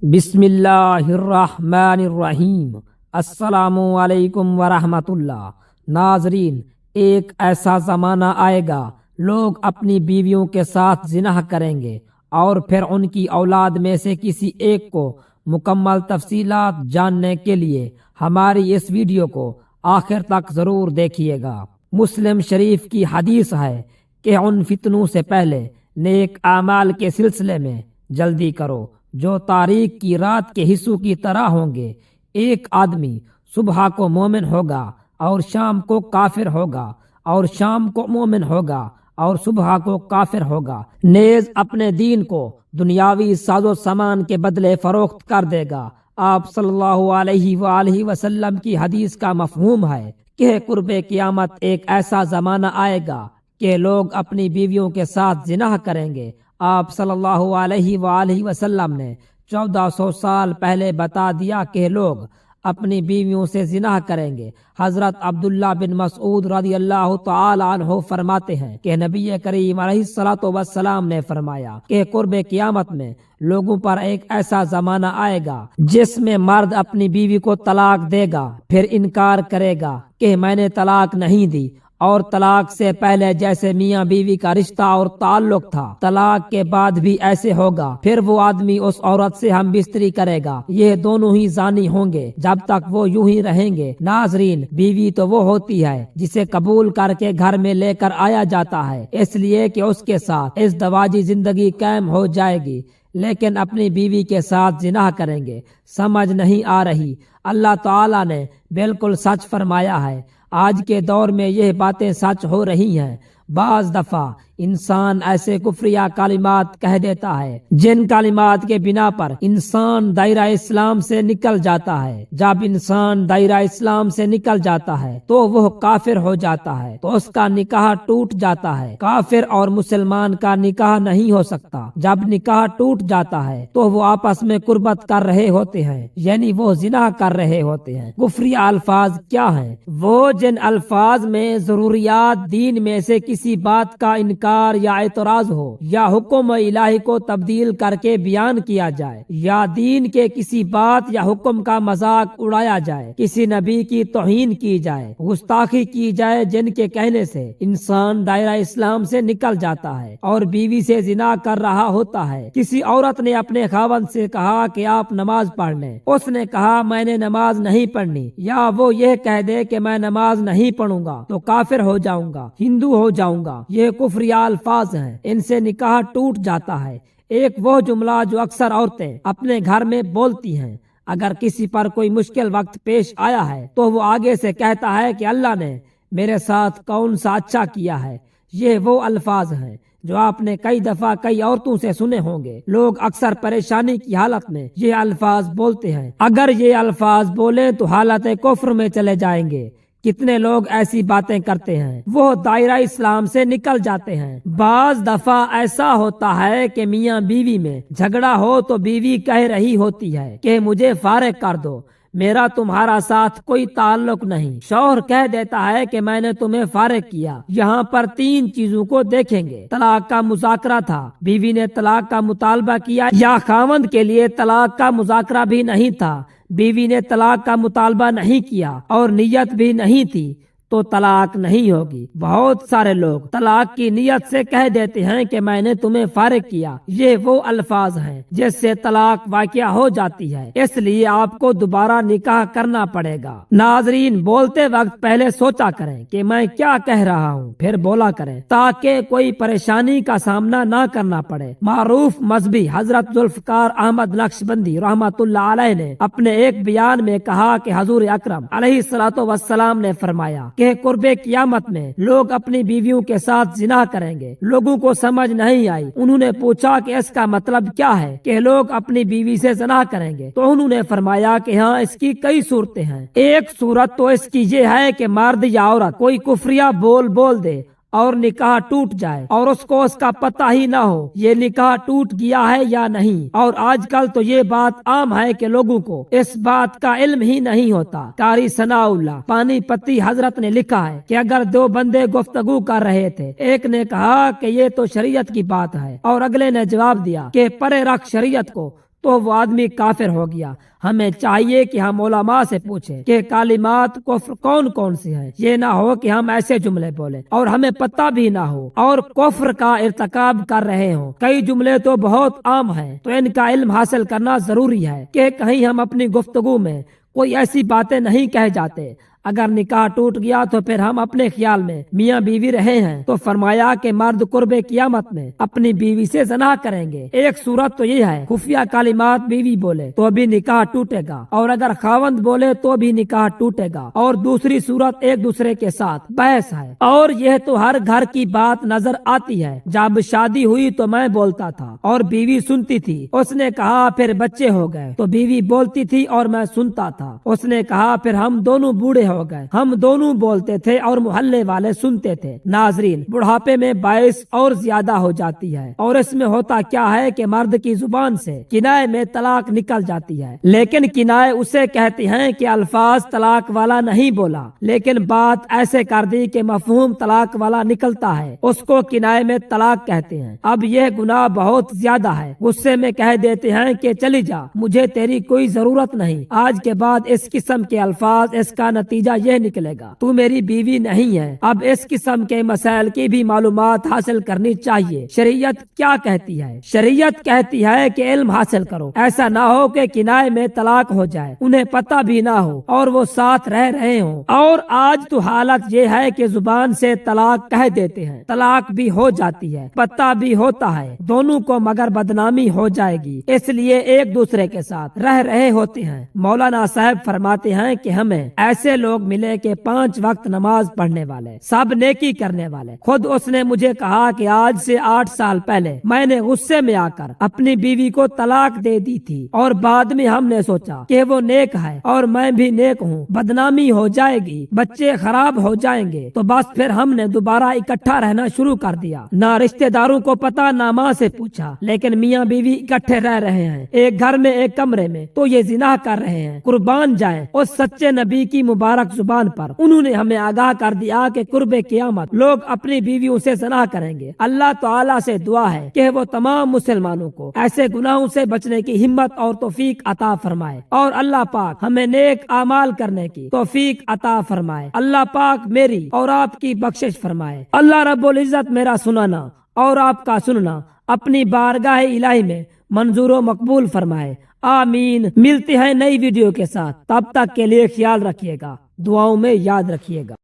بسم اللہ الرحمن الرحیم۔ السلام علیکم ورحمۃ اللہ۔ ناظرین، ایک ایسا زمانہ آئے گا لوگ اپنی بیویوں کے ساتھ زنا کریں گے اور پھر ان کی اولاد میں سے کسی ایک کو مکمل تفصیلات جاننے کے لیے ہماری اس ویڈیو کو آخر تک ضرور دیکھیے گا۔ مسلم شریف کی حدیث ہے کہ ان فتنوں سے پہلے نیک اعمال کے سلسلے میں جلدی کرو جو تاریک کی رات کے حصوں کی طرح ہوں گے۔ ایک آدمی صبح کو مومن ہوگا اور شام کو کافر ہوگا، اور شام کو مومن ہوگا اور صبح کو کافر ہوگا، نیز اپنے دین کو دنیاوی ساز و سامان کے بدلے فروخت کر دے گا۔ آپ صلی اللہ علیہ وآلہ وسلم کی حدیث کا مفہوم ہے کہ قرب قیامت ایک ایسا زمانہ آئے گا کہ لوگ اپنی بیویوں کے ساتھ زنا کریں گے۔ آپ صلی اللہ علیہ وآلہ وسلم نے 1400 سال پہلے بتا دیا کہ لوگ اپنی بیویوں سے زنا کریں گے۔ حضرت عبداللہ بن مسعود رضی اللہ تعالی عنہ فرماتے ہیں کہ نبی کریم علیہ الصلوۃ والسلام نے فرمایا کہ قرب قیامت میں لوگوں پر ایک ایسا زمانہ آئے گا جس میں مرد اپنی بیوی کو طلاق دے گا، پھر انکار کرے گا کہ میں نے طلاق نہیں دی، اور طلاق سے پہلے جیسے میاں بیوی کا رشتہ اور تعلق تھا طلاق کے بعد بھی ایسے ہوگا، پھر وہ آدمی اس عورت سے ہم بستری کرے گا، یہ دونوں ہی زانی ہوں گے جب تک وہ یوں ہی رہیں گے۔ ناظرین، بیوی تو وہ ہوتی ہے جسے قبول کر کے گھر میں لے کر آیا جاتا ہے اس لیے کہ اس کے ساتھ ازدواجی زندگی قائم ہو جائے گی، لیکن اپنی بیوی کے ساتھ زنا کریں گے۔ سمجھ نہیں آ رہی؟ اللہ تعالیٰ نے بالکل سچ فرمایا ہے۔ آج کے دور میں یہ باتیں سچ ہو رہی ہیں۔ بعض دفعہ انسان ایسے کفریہ کلمات کہہ دیتا ہے جن کلمات کے بنا پر انسان دائرہ اسلام سے نکل جاتا ہے۔ جب انسان دائرہ اسلام سے نکل جاتا ہے تو وہ کافر ہو جاتا ہے، تو اس کا نکاح ٹوٹ جاتا ہے۔ کافر اور مسلمان کا نکاح نہیں ہو سکتا۔ جب نکاح ٹوٹ جاتا ہے تو وہ آپس میں قربت کر رہے ہوتے ہیں، یعنی وہ زنا کر رہے ہوتے ہیں۔ کفریہ الفاظ کیا ہیں؟ وہ جن الفاظ میں ضروریات دین میں سے کسی بات کا انکار یا اعتراض ہو، یا حکم الہی کو تبدیل کر کے بیان کیا جائے، یا دین کے کسی بات یا حکم کا مذاق اڑایا جائے، کسی نبی کی توہین کی جائے، گستاخی کی جائے، جن کے کہنے سے انسان دائرہ اسلام سے نکل جاتا ہے اور بیوی سے زنا کر رہا ہوتا ہے۔ کسی عورت نے اپنے خاوند سے کہا کہ آپ نماز پڑھ لیں، اس نے کہا میں نے نماز نہیں پڑھنی، یا وہ یہ کہہ دے کہ میں نماز نہیں پڑھوں گا تو کافر ہو جاؤں گا، ہندو ہو جاؤں گا، یہ کفریہ الفاظ ہیں، ان سے نکاح ٹوٹ جاتا ہے۔ ایک وہ جملہ جو اکثر عورتیں اپنے گھر میں بولتی ہیں، اگر کسی پر کوئی مشکل وقت پیش آیا ہے تو وہ آگے سے کہتا ہے کہ اللہ نے میرے ساتھ کون سا اچھا کیا ہے۔ یہ وہ الفاظ ہیں جو آپ نے کئی دفعہ کئی عورتوں سے سنے ہوں گے۔ لوگ اکثر پریشانی کی حالت میں یہ الفاظ بولتے ہیں، اگر یہ الفاظ بولیں تو حالت کفر میں چلے جائیں گے۔ کتنے لوگ ایسی باتیں کرتے ہیں، وہ دائرہ اسلام سے نکل جاتے ہیں۔ بعض دفعہ ایسا ہوتا ہے کہ میاں بیوی میں جھگڑا ہو تو بیوی کہہ رہی ہوتی ہے کہ مجھے فارغ کر دو، میرا تمہارا ساتھ کوئی تعلق نہیں۔ شوہر کہہ دیتا ہے کہ میں نے تمہیں فارغ کیا۔ یہاں پر 3 چیزوں کو دیکھیں گے۔ طلاق کا مذاکرہ تھا، بیوی نے طلاق کا مطالبہ کیا، یا خاوند کے لیے طلاق کا مذاکرہ بھی نہیں تھا، بیوی نے طلاق کا مطالبہ نہیں کیا اور نیت بھی نہیں تھی، تو طلاق نہیں ہوگی۔ بہت سارے لوگ طلاق کی نیت سے کہہ دیتے ہیں کہ میں نے تمہیں فارغ کیا۔ یہ وہ الفاظ ہیں جس سے طلاق واقع ہو جاتی ہے، اس لیے آپ کو دوبارہ نکاح کرنا پڑے گا۔ ناظرین، بولتے وقت پہلے سوچا کریں کہ میں کیا کہہ رہا ہوں، پھر بولا کریں تاکہ کوئی پریشانی کا سامنا نہ کرنا پڑے۔ معروف مذہبی حضرت ذوالفقار احمد نقشبندی رحمۃ اللہ علیہ نے اپنے ایک بیان میں کہا کہ حضور اکرم علیہ الصلوۃ والسلام نے فرمایا کہ قرب قیامت میں لوگ اپنی بیویوں کے ساتھ زنا کریں گے۔ لوگوں کو سمجھ نہیں آئی، انہوں نے پوچھا کہ اس کا مطلب کیا ہے کہ لوگ اپنی بیوی سے زنا کریں گے؟ تو انہوں نے فرمایا کہ ہاں، اس کی کئی صورتیں ہیں۔ ایک صورت تو اس کی یہ ہے کہ مرد یا عورت کوئی کفریہ بول دے اور نکاح ٹوٹ جائے اور اس کو اس کا پتہ ہی نہ ہو یہ نکاح ٹوٹ گیا ہے یا نہیں۔ اور آج کل تو یہ بات عام ہے کہ لوگوں کو اس بات کا علم ہی نہیں ہوتا۔ قاری ثناء اللہ پانی پتی حضرت نے لکھا ہے کہ اگر 2 بندے گفتگو کر رہے تھے، ایک نے کہا کہ یہ تو شریعت کی بات ہے اور اگلے نے جواب دیا کہ پرے رکھ شریعت کو، تو وہ آدمی کافر ہو گیا۔ ہمیں چاہیے کہ ہم علماء سے پوچھیں کہ کلمات کفر کون کون سی ہیں۔ یہ نہ ہو کہ ہم ایسے جملے بولیں اور ہمیں پتہ بھی نہ ہو اور کفر کا ارتکاب کر رہے ہوں۔ کئی جملے تو بہت عام ہیں، تو ان کا علم حاصل کرنا ضروری ہے کہ کہیں ہم اپنی گفتگو میں کوئی ایسی باتیں نہیں کہہ جاتے۔ اگر نکاح ٹوٹ گیا تو پھر ہم اپنے خیال میں میاں بیوی رہے ہیں، تو فرمایا کہ مرد قرب قیامت میں اپنی بیوی سے زنا کریں گے۔ ایک صورت تو یہ ہے خفیہ کلمات بیوی بولے تو بھی نکاح ٹوٹے گا، اور اگر خاوند بولے تو بھی نکاح ٹوٹے گا۔ اور دوسری صورت ایک دوسرے کے ساتھ بحث ہے، اور یہ تو ہر گھر کی بات نظر آتی ہے۔ جب شادی ہوئی تو میں بولتا تھا اور بیوی سنتی تھی، اس نے کہا پھر بچے ہو گئے تو بیوی بولتی تھی اور میں سنتا تھا، اس نے کہا پھر ہم دونوں بوڑھے ہو گئے، ہم دونوں بولتے تھے اور محلے والے سنتے تھے۔ ناظرین، بڑھاپے میں باعث اور زیادہ ہو جاتی ہے، اور اس میں ہوتا کیا ہے کہ مرد کی زبان سے کنائے میں طلاق نکل جاتی ہے، لیکن کنائے اسے کہتے ہیں کہ الفاظ طلاق والا نہیں بولا، لیکن بات ایسے کر دی کہ مفہوم طلاق والا نکلتا ہے، اس کو کنائے میں طلاق کہتے ہیں۔ اب یہ گناہ بہت زیادہ ہے، غصے میں کہہ دیتے ہیں کہ چلی جا، مجھے تیری کوئی ضرورت نہیں، آج کے بعد اس قسم کے الفاظ، اس کا نتیجہ یہ نکلے گا تو میری بیوی نہیں ہے۔ اب اس قسم کے مسائل کی بھی معلومات حاصل کرنی چاہیے۔ شریعت کیا کہتی ہے؟ شریعت کہتی ہے کہ علم حاصل کرو، ایسا نہ ہو کہ کنائے میں طلاق ہو جائے، انہیں پتہ بھی نہ ہو اور وہ ساتھ رہ رہے ہوں۔ اور آج تو حالت یہ ہے کہ زبان سے طلاق کہہ دیتے ہیں، طلاق بھی ہو جاتی ہے، پتہ بھی ہوتا ہے دونوں کو، مگر بدنامی ہو جائے گی، اس لیے ایک دوسرے کے ساتھ رہ رہے ہوتے ہیں۔ مولانا صاحب فرماتے ہیں کہ ہمیں ایسے لوگ ملے کہ 5 وقت نماز پڑھنے والے، سب نیکی کرنے والے۔ خود اس نے مجھے کہا کہ آج سے 8 سال پہلے میں نے غصے میں آ کر اپنی بیوی کو طلاق دے دی تھی، اور بعد میں ہم نے سوچا کہ وہ نیک ہے اور میں بھی نیک ہوں، بدنامی ہو جائے گی، بچے خراب ہو جائیں گے، تو بس پھر ہم نے دوبارہ اکٹھا رہنا شروع کر دیا۔ نہ رشتہ داروں کو پتا، نہ ماں سے پوچھا، لیکن میاں بیوی اکٹھے رہ رہے ہیں، ایک گھر میں ایک کمرے میں، تو یہ زنا کر رہے ہیں۔ قربان جائیں اس سچے نبی کی مبارک زبان پر، انہوں نے ہمیں آگاہ کر دیا کہ قرب قیامت لوگ اپنی بیویوں سے زنا کریں گے۔ اللہ تعالیٰ سے دعا ہے کہ وہ تمام مسلمانوں کو ایسے گناہوں سے بچنے کی ہمت اور توفیق عطا فرمائے، اور اللہ پاک ہمیں نیک اعمال کرنے کی توفیق عطا فرمائے۔ اللہ پاک میری اور آپ کی بخشش فرمائے۔ اللہ رب العزت میرا سنانا اور آپ کا سننا اپنی بارگاہ الہی میں منظور و مقبول فرمائے، آمین۔ ملتے ہیں نئی ویڈیو کے ساتھ، تب تک کے لیے خیال رکھیے گا، دعاؤں میں یاد رکھیے گا۔